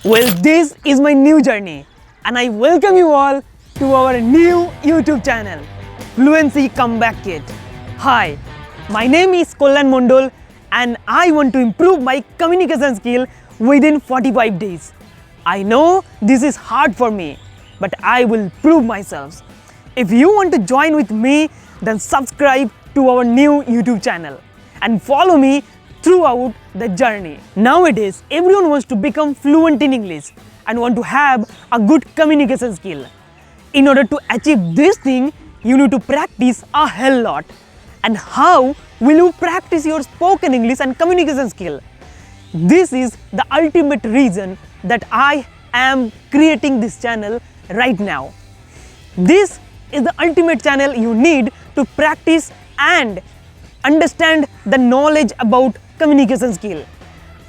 Well, this is my new journey and I welcome you all to our new YouTube channel, Fluency Comeback Kit. Hi, my name is 𝗼𝐿𝐴𝐿 Mondol and I want to improve my communication skill within 45 days. I know this is hard for me, but I will prove myself. If you want to join with me, then subscribe to our new YouTube channel and follow me throughout the journey. Nowadays, everyone wants to become fluent in English and want to have a good communication skill. In order to achieve this thing, you need to practice a hell lot. And how will you practice your spoken English and communication skill? This is the ultimate reason that I am creating this channel right now. This is the ultimate channel you need to practice and understand the knowledge about communication skill.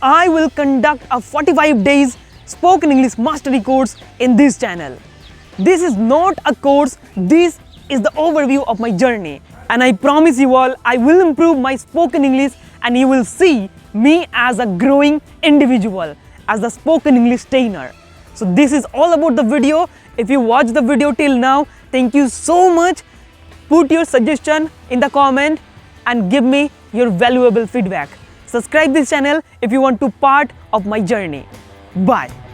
I will conduct a 45 days spoken English mastery course in this channel. This is not a course, this is the overview of my journey. And I promise you all, I will improve my spoken English and you will see me as a growing individual, as a spoken English trainer. So this is all about the video. If you watched the video till now, thank you so much. Put your suggestion in the comment and give me your valuable feedback. Subscribe this channel if you want to part of my journey. Bye.